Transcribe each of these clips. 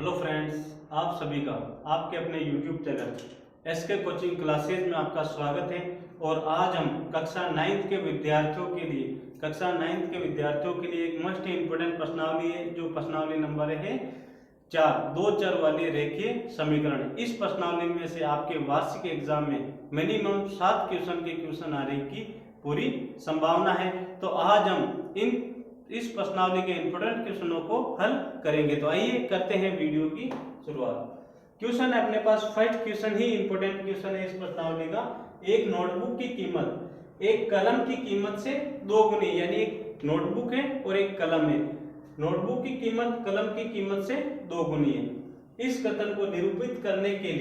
Hello friends, आप सभी का आपके अपने YouTube channel SK coaching classes में आपका स्वागत है। और आज हम कक्षा 9th के विद्यार्थियों के लिए एक मोस्ट इम्पोर्टेंट प्रश्नावली है, जो प्रश्नावली नंबर है 4, दो चर वाले रेखीय समीकरण। इस प्रश्नावली में से आपके वार्षिक एग्जाम में मिनिमम 7 क्वेश्चन आने की पूरी संभावना है। तो आज हम इस प्रश्नावली के इंपोर्टेंट क्वेश्चनों को हल करेंगे। तो आइए करते हैं वीडियो की शुरुआत। क्वेश्चन है अपने पास, फर्स्ट क्वेश्चन ही इंपोर्टेंट क्वेश्चन है इस प्रश्नावली का। एक नोटबुक की कीमत एक कलम की कीमत से 2 गुनी, यानी एक नोटबुक है और एक कलम है। नोटबुक की कीमत कलम की कीमत से 2 गुनी है। इस कथन को निरूपित करने के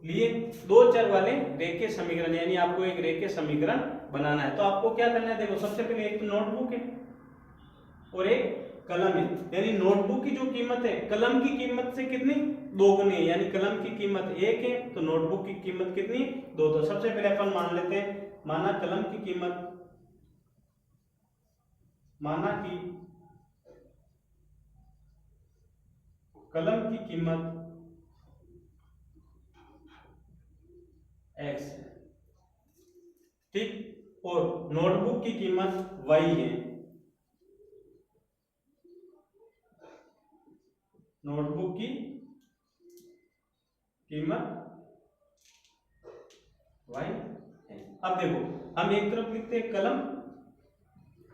लिए दो चर वाले रेखीय समीकरण, यानी आपको एक रेखीय समीकरण बनाना है। तो आपको क्या करना है, देखो सबसे पहले एक तो नोटबुक है और एक कलम है। यानी नोटबुक की जो कीमत है कलम की कीमत से कितनी 2 गुनी है, यानी कलम की कीमत 1 है तो नोटबुक की कीमत कितनी 2। तो सबसे पहले अपन मान लेते हैं, माना कलम की कीमत x है, ठीक, और नोटबुक की कीमत y है। नोटबुक की कीमत y है। अब देखो हम एक तरफ लिखते हैं कलम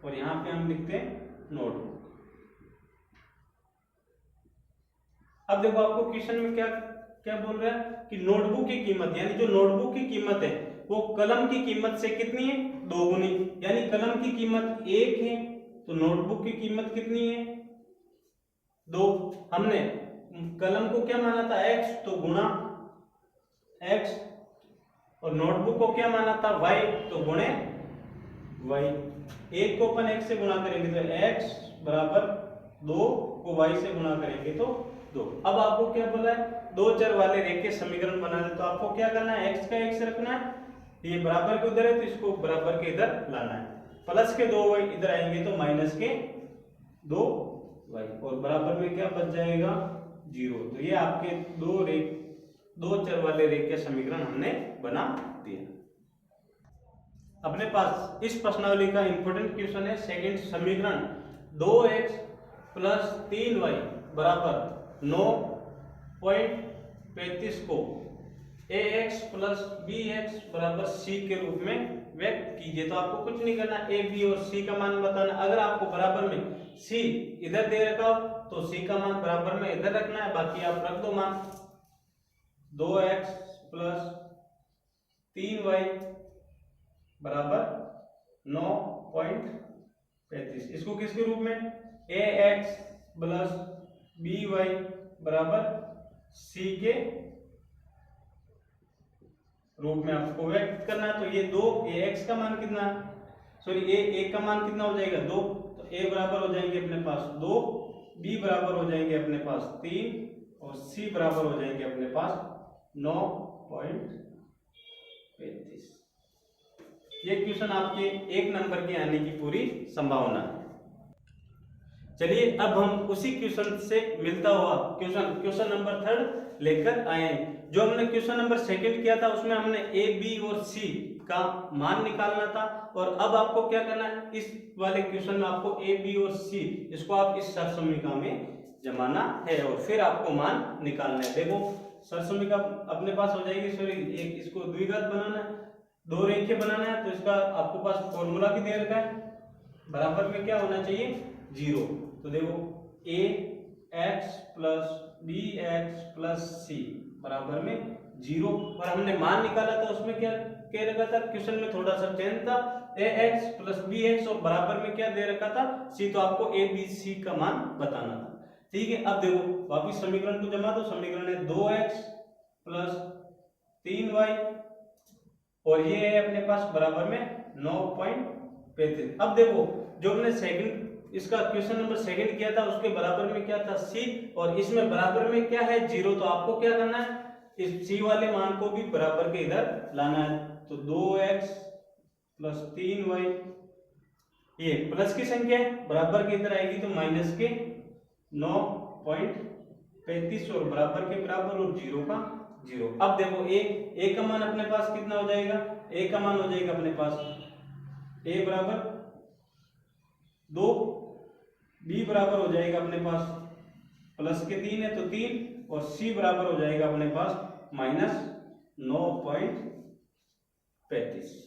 और यहां पे हम लिखते हैं नोटबुक। अब देखो आपको क्वेश्चन में क्या क्या बोल रहा है कि नोटबुक की कीमत, यानी जो नोटबुक की कीमत है वो कलम की कीमत से कितनी है 2 गुनी। यानी कलम की कीमत 1 है तो नोटबुक की कीमत कितनी है 2। हमने कलम को क्या माना था x, तो गुणा x, और नोटबुक को क्या माना था y, तो गुणे y। 1 को अपन x से गुणा करेंगे तो x बराबर 2 को y से गुणा करेंगे तो 2। अब आपको क्या बोला है, दो चर वाले रेखीय समीकरण बनाने। तो आपको क्या करना है, x का x रखना है, ये बराबर के उधर है तो इसको बराबर के इधर लाना है। प्लस के 2y इधर आएंगे तो माइनस के 2y, और बराबर में क्या बच जाएगा 0। तो ये आपके दो चर वाले रेखीय समीकरण हमने बना दिया। अपने पास इस प्रश्नावली का इंपोर्टेंट क्वेश्चन है सेकंड समीकरण, 2x प्लस 3y बराबर 9.35 को ax प्लस bx बराबर c के रूप में व्यक्त कीजिए। तो आपको कुछ नहीं करना, a b और c का मान बताना। अगर आपको बराबर में c इधर दे रखा हो तो c का मान बराबर में इधर रखना है, बाकी आप रख दो मान। 2x प्लस 3y बराबर 9.35, इसको किसके रूप में ax प्लस by बराबर c के रूप में आपको व्यक्त करना है। तो ये ax का मान कितना, सॉरी a का मान कितना हो जाएगा 2, तो a बराबर हो जाएंगे अपने पास 2, b बराबर हो जाएंगे अपने पास 3 और c बराबर हो जाएंगे अपने पास 9.35। ये क्वेश्चन आपके 1 नंबर के आने की पूरी संभावना है। चलिए अब हम उसी क्वेश्चन से मिलता हुआ क्वेश्चन नंबर 3 लेकर आए। जो हमने क्वेश्चन नंबर 2 किया था उसमें हमने a b और c का मान निकालना था, और अब आपको क्या करना है, इस वाले क्वेश्चन में आपको a b और c इसको आप इस सरसमीका में जमाना है और फिर आपको मान निकालना है। देखो सरसमीका अपने पास हो जाएगी, सॉरी एक इसको द्विघात बनाना है, दो रेखीय बनाना है। तो इसका आपको पास फॉर्मूला भी दे रखा है, बराबर में क्या होना चाहिए 0। तो देखो ax plus bx plus c बराबर में 0, और हमने मान निकाला था उसमें क्या कह रखा था, क्वेश्चन में थोड़ा सा चेंज था, ax प्लस bx और बराबर में क्या दे रखा था c। तो आपको a b c का मान बताना था, ठीक है। अब देखो वापिस समीकरण को जमा दो, समीकरण है 2x प्लस 3y और ये है अपने पास बराबर में 9.35। अब देखो जो हमने इसका क्वेश्चन नंबर 2 किया था उसके बराबर में क्या था c, और इसमें बराबर में क्या है 0। तो आपको क्या करना है, इस c वाले मान को भी बराबर के इधर लाना है। तो 2x प्लस 3y, ये प्लस की संख्या है, बराबर के इधर आएगी तो माइनस के 9.35 और बराबर के बराबर और 0 का 0। अब देखो ए का मान अपने पास कितना हो जाएगा, ए का मान हो जाएगा अपने पास ए बराबर 2, बी बराबर हो जाएगा अपने पास प्लस के 3 है तो 3, और सी बराबर हो जाएगा अपने पास -9.35।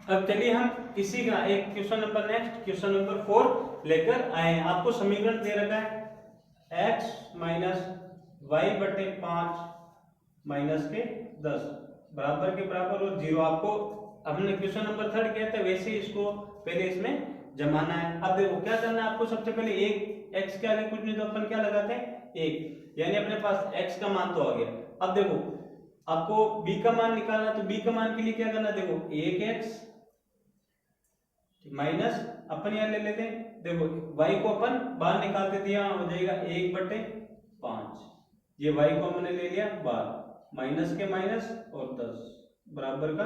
अब चलिए हम इसी का एक question number next question number 4 लेकर आए हैं। आपको समीकरण दे रखा है x माइनस वाई बटे 5 माइनस के 10 बराबर के बराबर और 0। आपको हमने क्वेश्चन नंबर 3 किया था वैसे ही इसको पहले इसमें जमाना है। अब देखो क्या करना है आपको, सबसे पहले एक x के आगे कुछ नहीं तो अपन क्या लगाते हैं 1, यानी अपने पास x का मान तो आ गया। अब देखो आपको b का मान निकालना, तो b का मान के लिए क्या करना, देखो 1x माइनस अपन यहाँ ले लेते हैं, देखो y को अपन बाहर निकालते थे, यहाँ हो जाएगा 1/5, ये y को हमने ले लिया बाहर, माइनस के माइनस और 10 बराबर का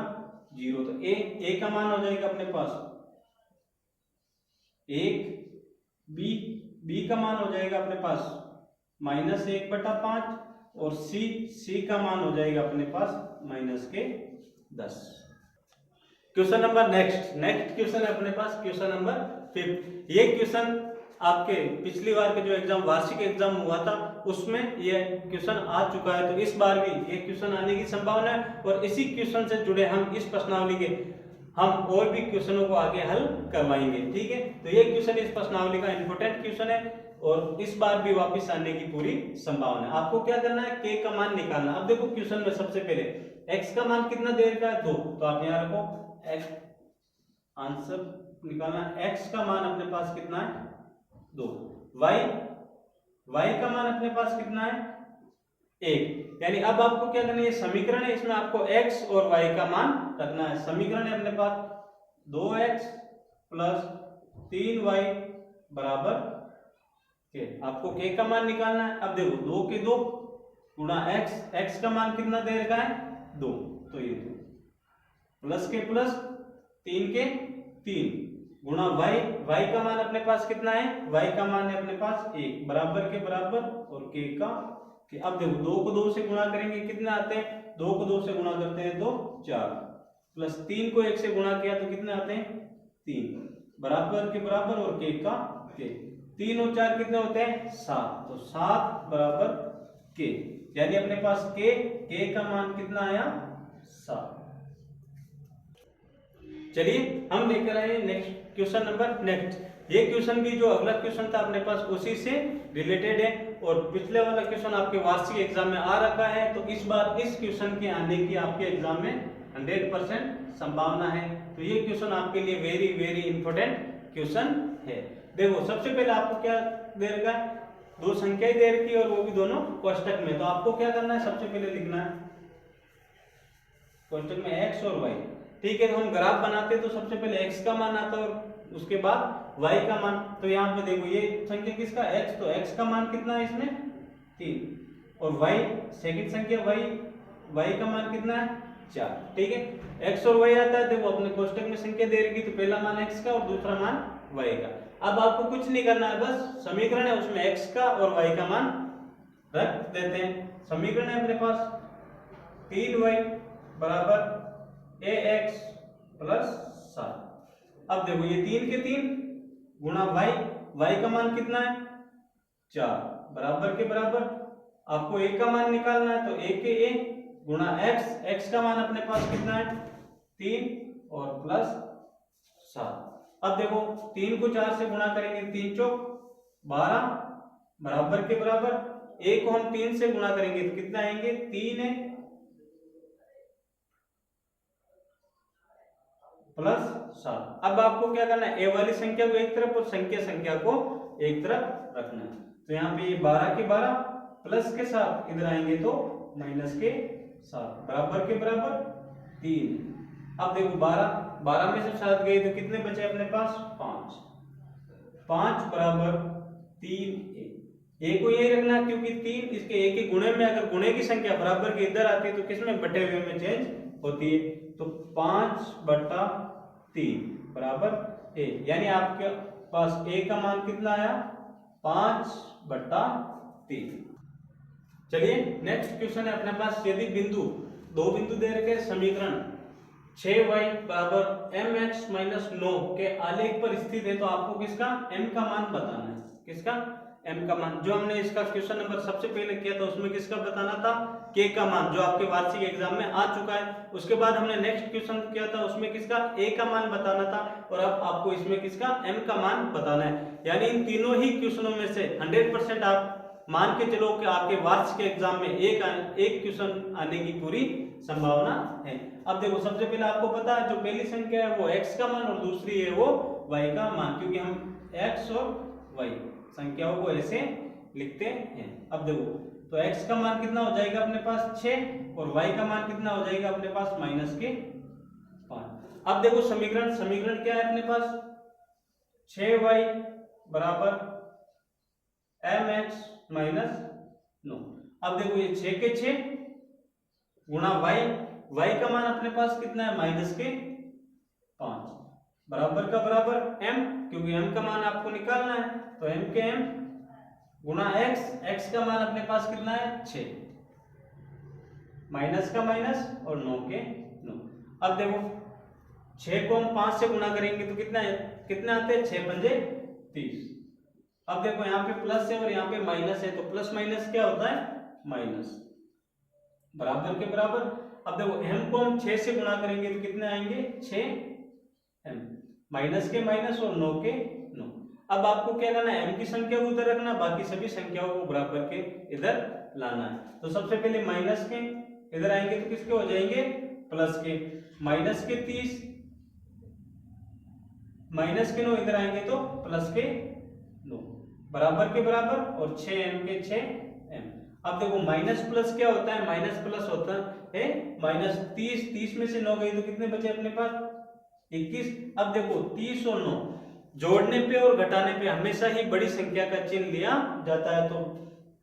0। तो a का मान हो जाएगा अपने पास 1, b का मान हो जाएगा अपने पास -1/5 और c का मान हो जाएगा अपने पास -10। क्वेश्चन नंबर नेक्स्ट क्वेश्चन है अपने पास क्वेश्चन नंबर 5। ये क्वेश्चन आपके पिछली बार के जो एग्जाम वार्षिक एग्जाम हुआ था उसमें ये क्वेश्चन आ चुका है, तो इस बार भी ये क्वेश्चन आने की संभावना है और इसी क्वेश्चन से जुड़े हम इस प्रश्नावली के हम और भी क्वेश्चनों को आगे हल करवाएंगे, ठीक है। तो ये क्वेश्चन इस प्रश्नावली का इंपॉर्टेंट क्वेश्चन है और इस बार भी वापस आने की पूरी संभावना है। आपको क्या करना है, k का मान निकालना। अब देखो क्वेश्चन में सबसे पहले x का मान कितना दे रखा है 2, तो आप यहाँ रखो x, आंसर निकालना, x का मान अपने पास कितना है 2, y का मान अपने पास कितना है 1, यानी अब आपको क्या करना है, ये समीकरण है इसमें आपको x और y का मान रखना है। समीकरण है अपने पास 2x प्लस 3y बराबर के, आपको k का मान निकालना है। अब देखो 2 के 2 गुणा x का मान कितना दे रखा है 2, तो ये 2 प्लस के प्लस 3 के 3 गुणा y का मान अपने पास कितना है, y का मान है अपने पास 1 बराबर के बराबर और k का k। अब देखो 2 को 2 से गुणा करेंगे कितने आते हैं, 2 को 2 से गुणा करते हैं तो 4, प्लस 3 को 1 से गुणा किया तो कितने आते हैं 3 बराबर के बराबर और k का k। 3 और 4 कितने होते हैं 7, तो 7 बराबर k, यानी अपने पास k का मान कितना आया 7। चलिए हम लेकर आए नेक्स्ट क्वेश्चन नंबर नेक्स्ट। ये क्वेश्चन भी जो अगला क्वेश्चन था अपने पास उसी से रिलेटेड है और पिछले वाला क्वेश्चन आपके वार्षिक एग्जाम में आ रखा है, तो इस बार इस क्वेश्चन के आने की आपके एग्जाम में 100% संभावना है। तो ये क्वेश्चन आपके लिए वेरी वेरी इंपॉर्टेंट क्वेश्चन है। देखो सबसे पहले आपको क्या दे रखा है, 2 संख्याएं दे रखी है और वो भी दोनों कोष्टक में। तो आपको क्या करना है, सबसे पहले लिखना है कोष्टक में x और y, ठीक है। तो हम ग्राफ बनाते तो सबसे पहले x का मान आता है और उसके बाद y का मान। तो यहाँ पे देखो ये संख्या किसका x, तो x का मान कितना है इसमें 3 और y सेकंड संख्या y का मान कितना है 4, ठीक है। x और y आता है, देखो अपने कोष्टक में संख्या दे रखी तो पहला मान x का और दूसरा मान y का। अब आपको कुछ नहीं करना है, बस समीकरण है उसमें x का और y का मान रख देते हैं। समीकरण है अपने पास 3y बराबर ax प्लस 7। अब देखो ये 3 के 3 गुणा y का मान कितना है 4 बराबर के बराबर, आपको a का मान निकालना है तो a के a गुणा x का मान अपने पास कितना है 3 और प्लस 7। अब देखो 3 को 4 से गुणा करेंगे 3 चौक 12 बराबर के बराबर, a को हम 3 से गुणा करेंगे तो कितना आएंगे 3 है प्लस 7। अब आपको क्या करना है, a वाली संख्या को एक तरफ और संख्या को एक तरफ रखना है। तो यहाँ पे ये 12 के 12 प्लस के 7 इधर आएंगे तो माइनस के 7 बराबर के बराबर 3। अब देखो 12 में से 7 गए तो कितने बचे अपने पास 5 बराबर 3 a को यही रखना है क्योंकि 3 इसके a के गुणे में, अगर गुणे की संख्या बराबर के इधर आती है तो किसमें बटे हुए में चेंज होती है, तो 5/3 बराबर a, यानी आपके पास a का मान कितना आया 5/3। चलिए नेक्स्ट क्वेश्चन है अपने पास, यदि दो बिंदु दे रखे समीकरण 6y बराबर mx माइनस 9 के आलेख पर स्थित है, तो आपको किसका m का मान बताना है। किसका m का मान, जो हमने इसका क्वेश्चन नंबर सबसे पहले किया था उसमें किसका बताना था, k का मान, जो आपके वार्षिक एग्जाम में आ चुका है। उसके बाद हमने नेक्स्ट क्वेश्चन किया था उसमें किसका a का मान बताना था, और अब आपको इसमें किसका m का मान बताना है। यानी इन तीनों ही क्वेश्चनों में से 100% आप मान के चलो कि आपके वार्षिक एग्जाम में एक क्वेश्चन आने की पूरी संभावना है। अब देखो सबसे पहले आपको पता है जो पहली संख्या है वो x का मान और दूसरी है वो y का मान, क्योंकि हम x और y संख्याओं को ऐसे लिखते हैं। अब देखो तो x का मान कितना हो जाएगा अपने पास 6 और y का मान कितना हो जाएगा अपने पास -5। अब देखो समीकरण क्या है अपने पास, 6y बराबर mx माइनस 9। अब देखो ये 6 के 6 गुणा y का मान अपने पास कितना है -5 बराबर का बराबर m, क्योंकि m का मान आपको निकालना है, तो m के m गुणा x का मान अपने पास कितना है 6, माइनस का माइनस और 9 के 9। अब देखो 6 को हम 5 से गुणा करेंगे तो कितना आते हैं 6 पंजे 30। अब देखो यहाँ पे प्लस है और यहाँ पे माइनस है, तो प्लस माइनस क्या होता है माइनस, बराबर के बराबर। अब देखो m को हम 6 से गुणा करेंगे तो कितने आएंगे 6m, माइनस के माइनस और 9 के 9। अब आपको क्या करना है, m की संख्या को उधर रखना, बाकी सभी संख्याओं को बराबर के इधर लाना है। तो सबसे पहले माइनस के इधर आएंगे तो किसके हो जाएंगे प्लस के, माइनस के 30 माइनस के 9 इधर आएंगे तो प्लस के 9 बराबर के बराबर और 6m के 6m। अब देखो माइनस प्लस क्या होता है, माइनस प्लस होता है -30 में से 9 गई तो कितने बचे अपने पास 21। अब देखो 30 और 9 जोड़ने पे और घटाने पे हमेशा ही बड़ी संख्या का चिन्ह लिया जाता है, तो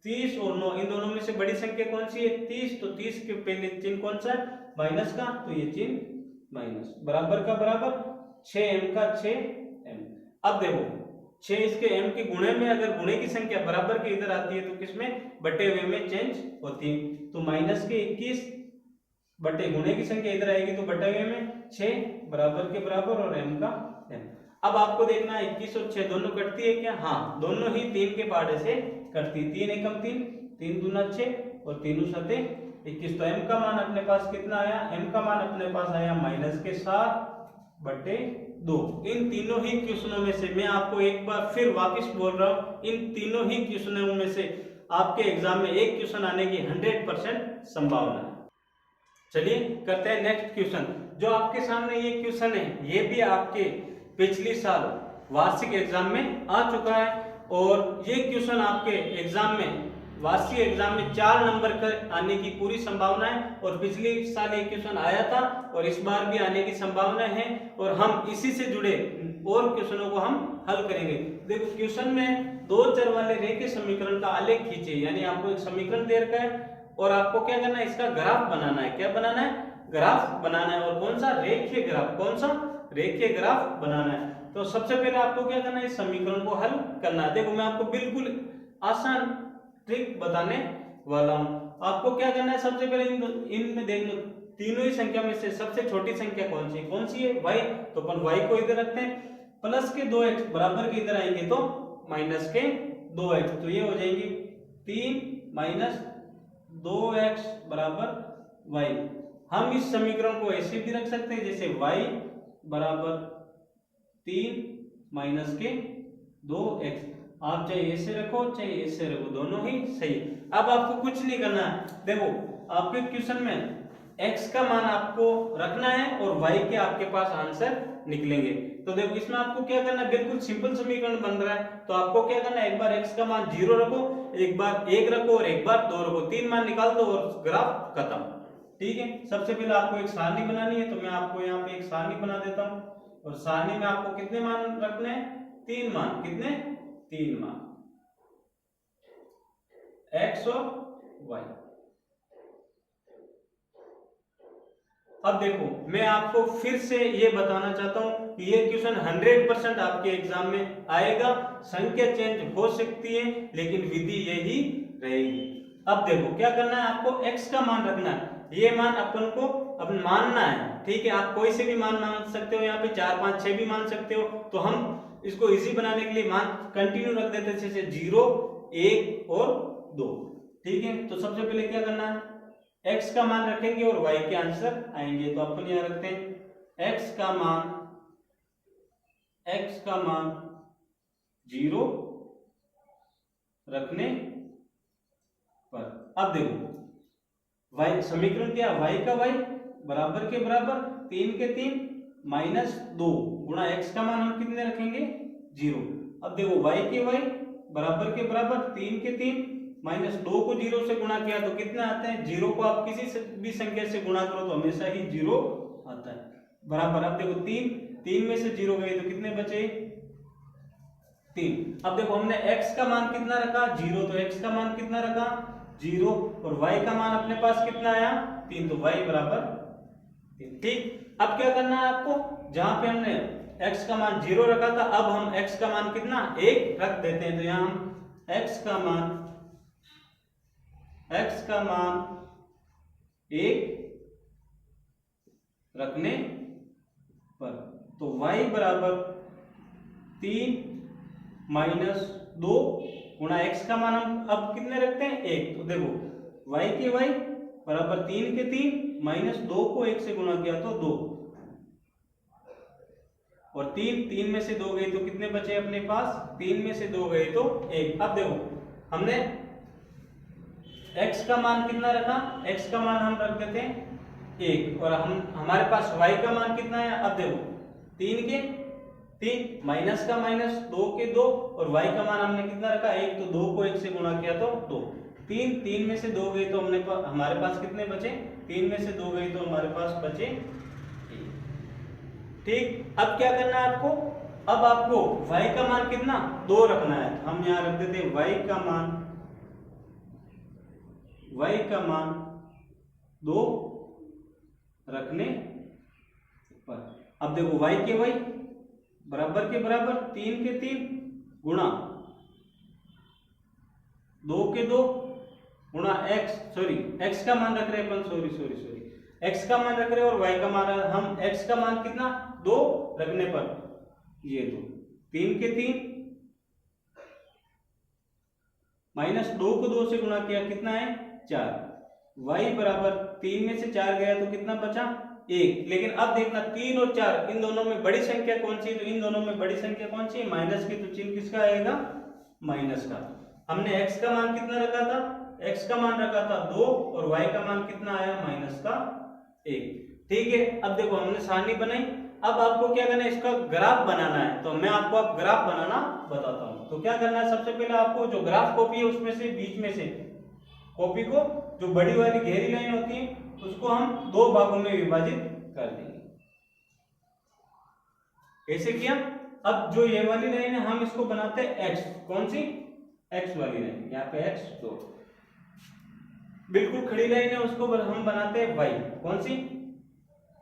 30 और 9 इन दोनों में से बड़ी संख्या कौन सी है 30, तो 30 के पहले चिन्ह कौन सा है माइनस का, तो ये चिन्ह माइनस, बराबर का बराबर 6m का 6m। अब देखो 6 इसके m के गुणे में, अगर गुणे की संख्या बराबर के इधर आती है तो किसमें बटे हुए में चेंज होती है, तो माइनस के 21 बटे गुणे की संख्या इधर आएगी तो बटे हुए में 6 बराबर के बराबर और m का m। अब आपको देखना है 21 और 6 दोनों कटती है क्या, हाँ दोनों ही 3 के पहाड़े से कटती, 3 एकम 3 3 दूना 6 और 3 सते 21। तो m का मान अपने पास कितना आया, m का मान अपने पास आया -7/2। इन तीनों ही क्वेश्चनों में से मैं आपको एक बार फिर वापस बोल रहा हूं, इन तीनों ही क्वेश्चनों में से आपके एग्जाम में एक क्वेश्चन आने की 100% संभावना है। चलिए करते हैं नेक्स्ट क्वेश्चन। जो आपके सामने ये क्वेश्चन है ये भी आपके पिछले साल वार्षिक एग्जाम में आ चुका है, और ये क्वेश्चन आपके एग्जाम में वार्षिक एग्जाम में 4 नंबर का आने की पूरी संभावना है, और पिछले साल एक क्वेश्चन आया था और इस बार भी आने की संभावना है, और हम इसी से जुड़े और क्वेश्चनों को हम हल करेंगे। देखो क्वेश्चन में 2 चर वाले रेखीय समीकरण का आलेख खींचे, यानी आपको एक समीकरण दे रखा है और आपको क्या करना है इसका ग्राफ बनाना है। क्या बनाना है, ग्राफ बनाना है, और कौन सा रेखीय ग्राफ, कौन सा रेखीय ग्राफ बनाना है। तो सबसे पहले आपको क्या करना है इस समीकरण को हल करना है। देखो मैं आपको बिल्कुल आसान ट्रिक बताने वाला हूं। आपको क्या करना है, सबसे पहले इनमें देख लो तीनों ही संख्या में से सबसे छोटी संख्या कौन सी है y, तो अपन y को इधर रखते हैं, प्लस के 2x बराबर के इधर आएंगे तो माइनस के 2x, तो ये हो जाएंगे 3 माइनस 2x बराबर y। हम इस समीकरण को ऐसे भी रख सकते हैं जैसे y बराबर 3 माइनस के 2x, आप चाहे ऐसे रखो चाहे ऐसे रखो, दोनों ही सही। अब आपको कुछ नहीं करना है, देखो आपके क्वेश्चन में x का मान आपको रखना है और y के आपके पास आंसर निकलेंगे। तो देखो इसमें आपको क्या करना है, बिल्कुल सिंपल समीकरण बन रहा है, तो आपको क्या करना है एक बार x का मान 0 रखो, एक बार 1 रखो और एक बार 2 रखो, 3 मान निकाल दो और ग्राफ खत्म। ठीक है, सबसे पहले आपको एक सारणी बनानी है, तो मैं आपको यहाँ पे एक सारणी बना देता हूँ, और सारणी में आपको कितने मान रखने हैं 3 मान, कितने 3 मान x और y। अब देखो मैं आपको फिर से ये बताना चाहता हूँ कि ये क्वेश्चन 100% आपके एग्जाम में आएगा। संख्या चेंज हो सकती है लेकिन विधि यही रहेगी। अब देखो क्या करना है, आपको x का मान रखना है। ये मान अपन को अपन मानना है, ठीक है। आप कोई से भी मान मान सकते हो, यहाँ पे 4 5 6 भी मान सकते हो। तो हम इसको इजी बनाने के लिए मान कंटिन्यू रख देते हैं, जैसे 0 1 और 2, ठीक है। तो सबसे पहले क्या करना है, x का मान रखेंगे और y के आंसर आएंगे। तो अपन यहाँ रखते हैं x का मान 0 रखने पर। अब देखो y समीकरण क्या, y का y बराबर के बराबर 3 के 3 माइनस 2 गुणा x का मान हम कितने रखेंगे 0। अब देखो y के y बराबर के बराबर 3 के 3 माइनस 2 को 0 से गुणा किया तो कितना आता है 0 को आप किसी से भी संख्या से गुणा करो तो हमेशा ही 0 आता है बराबर। अब देखो 3 में से 0 गए तो कितने बचे 3। अब देखो हमने x का मान कितना रखा 0, तो x का मान कितना रखा 0 और y का मान अपने पास कितना आया 3, तो y बराबर 3, ठीक। अब क्या करना है आपको, जहां पे हमने x का मान 0 रखा था अब हम x का मान कितना 1 रख देते हैं। तो यहां हम x का मान 1 रखने पर तो y बराबर 3 माइनस 2 गुणा x का मान हम अब कितने रखते हैं 1। तो देखो y के y बराबर 3 के 3 माइनस 2 को 1 से गुणा किया तो 2 और 3 में से 2 गए तो कितने बचे अपने पास 3 में से 2 गए तो 1। अब देखो हमने x का मान कितना रखा, x का मान हम रख देते हैं 1 और हमारे पास y का मान कितना है। अब देखो 3 के 3 माइनस का माइनस 2 के 2 और y का मान हमने कितना रखा 1, तो 2 को 1 से गुणा किया तो 2। 3 में से 2 गए तो हमारे पास कितने बचे 3 में से 2 गए तो हमारे पास बचे 1, ठीक। अब क्या करना है आपको, अब आपको y का मान कितना 2 रखना है। हम यहाँ रख देते हैं y का मान 2 रखने पर। अब देखो y के y बराबर के बराबर 3 के 3 गुणा 2 के 2 गुणा x का मान रख रहे हैं अपन, सॉरी x का मान रख रहे हैं और y का मान हम x का मान कितना 2 रखने पर ये 2 3 के 3 माइनस 2 को 2 से गुणा किया कितना है 4। y बराबर 3 में से 4 गया तो कितना बचा 1। लेकिन अब देखना 3 और 4 इन दोनों में बड़ी संख्या कौन सी है, तो इन दोनों में बड़ी संख्या कौन सी है माइनस की, तो चिन्ह किसका आएगा माइनस का। हमने x का मान कितना रखा था, x का मान रखा था 2 और y का मान कितना आया माइनस का 1, ठीक है। अब देखो हमने सारणी बनाई, अब आपको क्या करना है इसका ग्राफ बनाना है। तो मैं आपको अब ग्राफ बनाना बताता हूं। तो क्या करना है, सबसे पहले आपको जो ग्राफ कॉपी है उसमें से बीच में से कॉपी को जो बड़ी वाली गहरी लाइन होती है उसको हम 2 भागों में विभाजित कर देंगे, ऐसे किया। अब जो ये वाली लाइन है हम इसको बनाते हैं x, कौन सी x वाली लाइन, यहाँ पे x, तो बिल्कुल खड़ी लाइन है उसको हम बनाते हैं y, कौन सी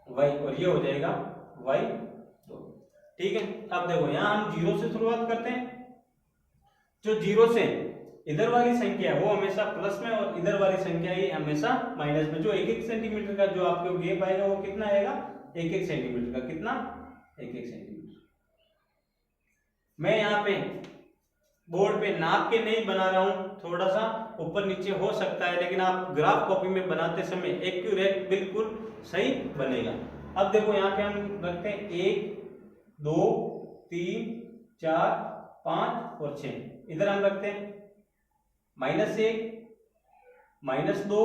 y, और ये हो जाएगा y, तो ठीक है। अब देखो यहाँ हम 0 से शुरुआत करते हैं। जो 0 से इधर वाली संख्या है वो हमेशा प्लस में और इधर वाली संख्या ही हमेशा माइनस में। जो 1-1 सेंटीमीटर का जो आपको गैप आएगा वो कितना आएगा 1-1 सेंटीमीटर का, कितना 1-1 सेंटीमीटर। मैं यहाँ पे बोर्ड पे नाप के नहीं बना रहा हूं, थोड़ा सा ऊपर नीचे हो सकता है, लेकिन आप ग्राफ कॉपी में बनाते समय एक्यूरेट बिल्कुल सही बनेगा। अब देखो यहाँ पे हम रखते हैं 1 2 3 4 5 और 6, इधर हम रखते हैं -1 -2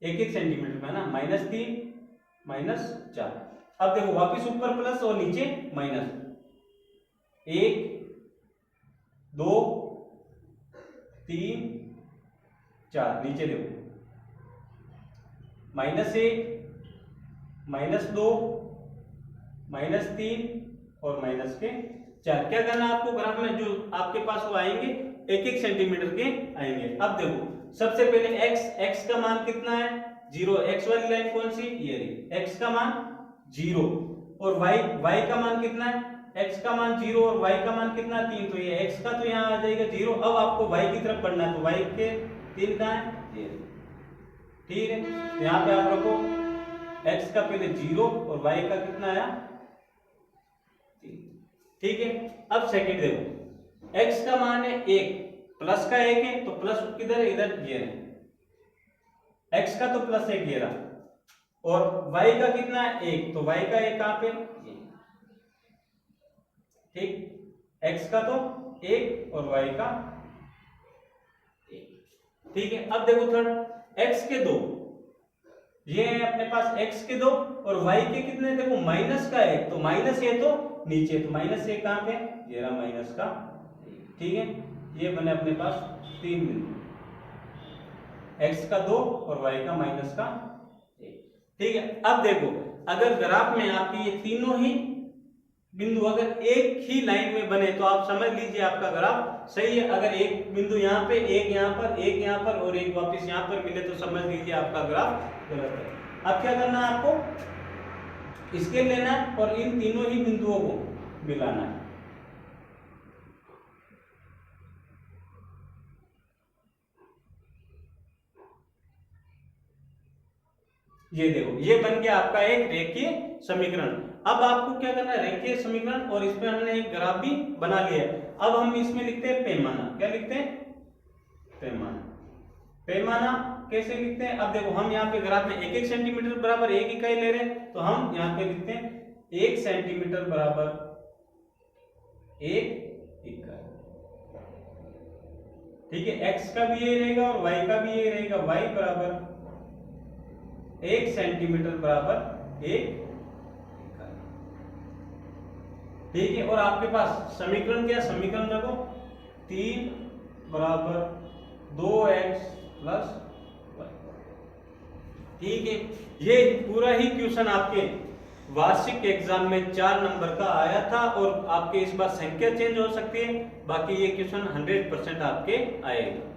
1-1 सेंटीमीटर में है ना, -3 -4। अब देखो वापिस ऊपर प्लस और नीचे माइनस, 1 2 3 4, नीचे देखो -1 -2 -3 और -4। क्या करना है आपको ग्राफ में, जो आपके पास वो आएंगे 1-1 सेंटीमीटर के आएंगे। अब देखो सबसे पहले x का मान कितना है 0, x वाली लाइन कौन सी, ये रही, x का मान 0 और y का मान कितना है, x का मान 0 और y का मान कितना है 3, तो ये x का तो यहाँ आ जाएगा 0। अब आपको y की तरफ बढ़ना है, तो y के 3 कहाँ है, ये, ठीक है। तो यहाँ पे आप रखो x का पहले 0 और y का कितना आया 3, ठीक है। अब सेकंड देखो, x का मान है 1, प्लस का 1 है, तो प्लस किधर है, इधर ये है, x का तो प्लस 1 ये रहा, और y का कितना है 1, तो y का 1 कहां पे, ठीक, x का तो 1 और y का 1, ठीक है। अब देखो थर्ड, x के 2, ये है अपने पास x के 2 और y के कितने, देखो माइनस का 1, तो माइनस ये तो नीचे, तो माइनस 1 कहां पे, ये रहा माइनस का, ठीक है। ये बने अपने पास 3 बिंदु, x का 2 और y का माइनस का 1, ठीक है। अब देखो अगर ग्राफ में आपकी ये तीनों ही बिंदु अगर एक ही लाइन में बने तो आप समझ लीजिए आपका ग्राफ सही है। अगर एक बिंदु यहाँ पे, एक यहाँ पर, एक यहाँ पर और एक वापस यहाँ पर मिले तो समझ लीजिए आपका ग्राफ गलत है। अब क्या करना है आपको, स्केल लेना है और इन तीनों ही बिंदुओं को मिलाना है। ये देखो ये बन गया आपका एक रेखीय समीकरण। अब आपको क्या करना है, रेखीय समीकरण और इसमें हमने एक ग्राफ भी बना लिया है। अब हम इसमें लिखते हैं पैमाना, क्या लिखते हैं, पैमाना। पैमाना कैसे लिखते हैं, अब देखो हम यहाँ पे ग्राफ में 1 सेंटीमीटर बराबर 1 इकाई ले रहे हैं, तो हम यहाँ पे लिखते हैं 1 सेंटीमीटर बराबर 1 इकाई, ठीक है। x का भी ये रहेगा और y का भी ये रहेगा, y बराबर 1 सेंटीमीटर बराबर 1 इकाई, ठीक है। और आपके पास समीकरण क्या, समीकरण रखो 3 बराबर 2x प्लस y, ठीक है। ये पूरा ही क्वेश्चन आपके वार्षिक एग्जाम में 4 नंबर का आया था और आपके इस बार संख्या चेंज हो सकती है, बाकी ये क्वेश्चन 100% आपके आएगा।